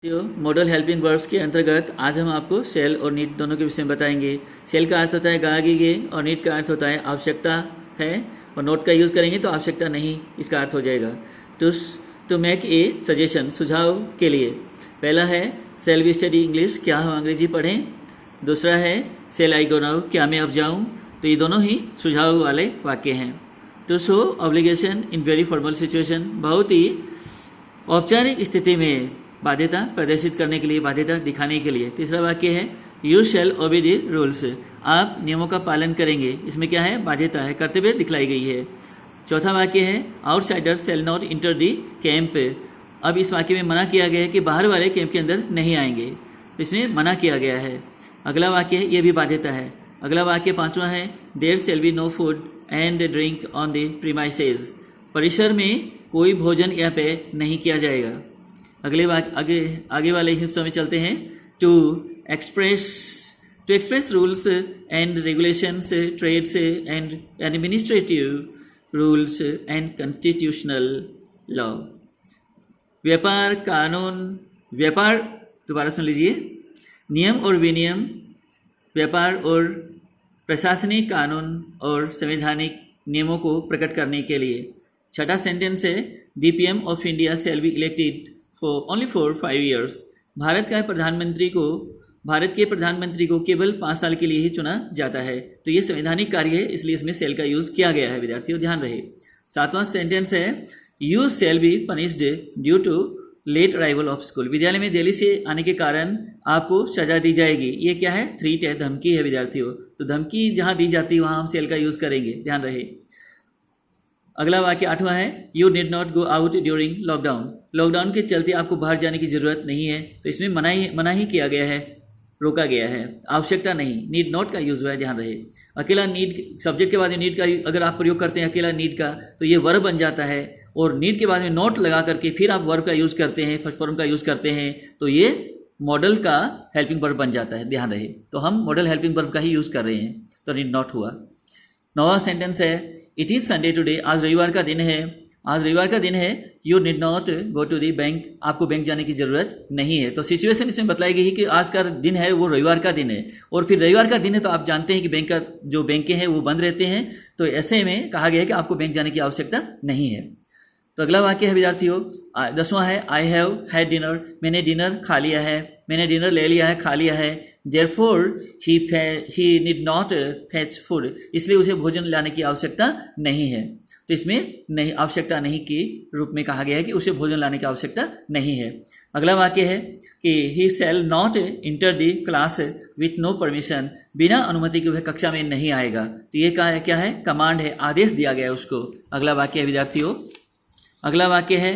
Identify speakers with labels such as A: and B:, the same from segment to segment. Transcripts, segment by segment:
A: Model helping verbs के अंतर्गत आज हम आपको शेल और नीड दोनों के विषय में बताएंगे। शेल का अर्थ होता है गा गी गे और नीड का अर्थ होता है आवश्यकता है, और नोट का यूज़ करेंगे तो आवश्यकता नहीं इसका अर्थ हो जाएगा। टू मेक ए सजेशन, सुझाव के लिए। पहला है शेल वी स्टडी इंग्लिश, क्या हम अंग्रेजी पढ़ें। दूसरा है शेल आई गो नाउ, क्या मैं अब जाऊँ। तो ये दोनों ही सुझाव वाले वाक्य हैं। To show obligation in very formal situation, बहुत ही औपचारिक स्थिति में बाध्यता प्रदर्शित करने के लिए, बाध्यता दिखाने के लिए। तीसरा वाक्य है you shell obey the rules, आप नियमों का पालन करेंगे। इसमें क्या है, बाध्यता है, कर्तव्य दिखलाई गई है। चौथा वाक्य है outsiders shell not enter the camp, अब इस वाक्य में मना किया गया है कि बाहर वाले कैंप के अंदर नहीं आएंगे, इसमें मना किया गया है। अगला वाक्य है ये भी बाध्यता है। अगला वाक्य पांचवा है there shall be no food and drink on the premises, परिसर में कोई भोजन या पेय नहीं किया जाएगा। आगे वाले हिस्सों में चलते हैं। To express rules and regulations, trades and administrative rules and constitutional law. व्यापार कानून, व्यापार, दोबारा सुन लीजिए, नियम और विनियम, व्यापार और प्रशासनिक कानून और संवैधानिक नियमों को प्रकट करने के लिए। छठा सेंटेंस है the PM of India shall be elected only for 5 years, Bharat के प्रधानमंत्री को केवल 5 साल के लिए ही चुना जाता है। तो ये संवैधानिक कार्य है, इसलिए इसमें सेल का यूज़ किया गया है, विद्यार्थियों ध्यान रहे। सातवां सेंटेंस है you shall be punished due to late arrival of school, विद्यालय में देरी से आने के कारण आपको सजा दी जाएगी। ये क्या है, थ्रेट है, धमकी है विद्यार्थियों। तो धमकी जहाँ दी जाती है वहाँ हम सेल का यूज़ करेंगे, ध्यान रहे। अगला वाक्य आठवां है you need not go out during lockdown, lockdown के चलते आपको बाहर जाने की जरूरत नहीं है। तो इसमें मना ही किया गया है, रोका गया है, आवश्यकता नहीं। नीड नॉट का यूज हुआ है, ध्यान रहे। अकेला नीड, सब्जेक्ट के बाद में नीड का अगर आप प्रयोग करते हैं अकेला नीड का, तो ये वर्ब बन जाता है, और नीड के बाद में नॉट लगा करके फिर आप वर्ब का यूज करते हैं, फर्स्ट फॉर्म का यूज करते हैं, तो ये मॉडल का हेल्पिंग वर्ब बन जाता है, ध्यान रहे। तो हम मॉडल हेल्पिंग वर्ब का ही यूज कर रहे हैं, तो नीड नॉट हुआ। नौवां सेंटेंस है इट इज़ संडे टुडे, आज रविवार का दिन है। आज रविवार का दिन है, you need not go to the bank, आपको बैंक जाने की जरूरत नहीं है। तो सिचुएशन इसमें बताई गई है कि आज का दिन है वो रविवार का दिन है, और फिर रविवार का दिन है तो आप जानते हैं कि बैंक का जो बैंकें हैं वो बंद रहते हैं। तो ऐसे में कहा गया है कि आपको बैंक जाने की आवश्यकता नहीं है। तो अगला वाक्य है विद्यार्थियों, 10वां है आई हैव हैड डिनर, मैंने डिनर खा लिया है, मैंने डिनर ले लिया है, खा लिया है। Therefore he need not fetch food, इसलिए उसे भोजन लाने की आवश्यकता नहीं है। तो इसमें नहीं, आवश्यकता नहीं के रूप में कहा गया है कि उसे भोजन लाने की आवश्यकता नहीं है। अगला वाक्य है कि he shall not enter the class with no permission, बिना अनुमति के वह कक्षा में नहीं आएगा। तो ये क्या है, कमांड है, आदेश दिया गया है उसको। अगला वाक्य है विद्यार्थियों, अगला वाक्य है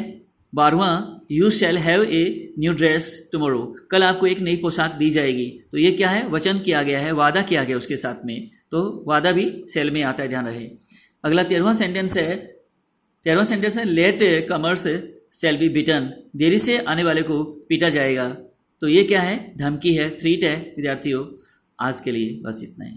A: 12वां you shall have a new dress tomorrow, कल आपको एक नई पोशाक दी जाएगी। तो ये क्या है, वचन किया गया है, वादा किया गया उसके साथ में, तो वादा भी शैल में आता है, ध्यान रहे। अगला 13वां सेंटेंस है late comers shall be beaten, देरी से आने वाले को पीटा जाएगा। तो ये क्या है, धमकी है, थ्रेट है विद्यार्थियों। आज के लिए बस इतना ही।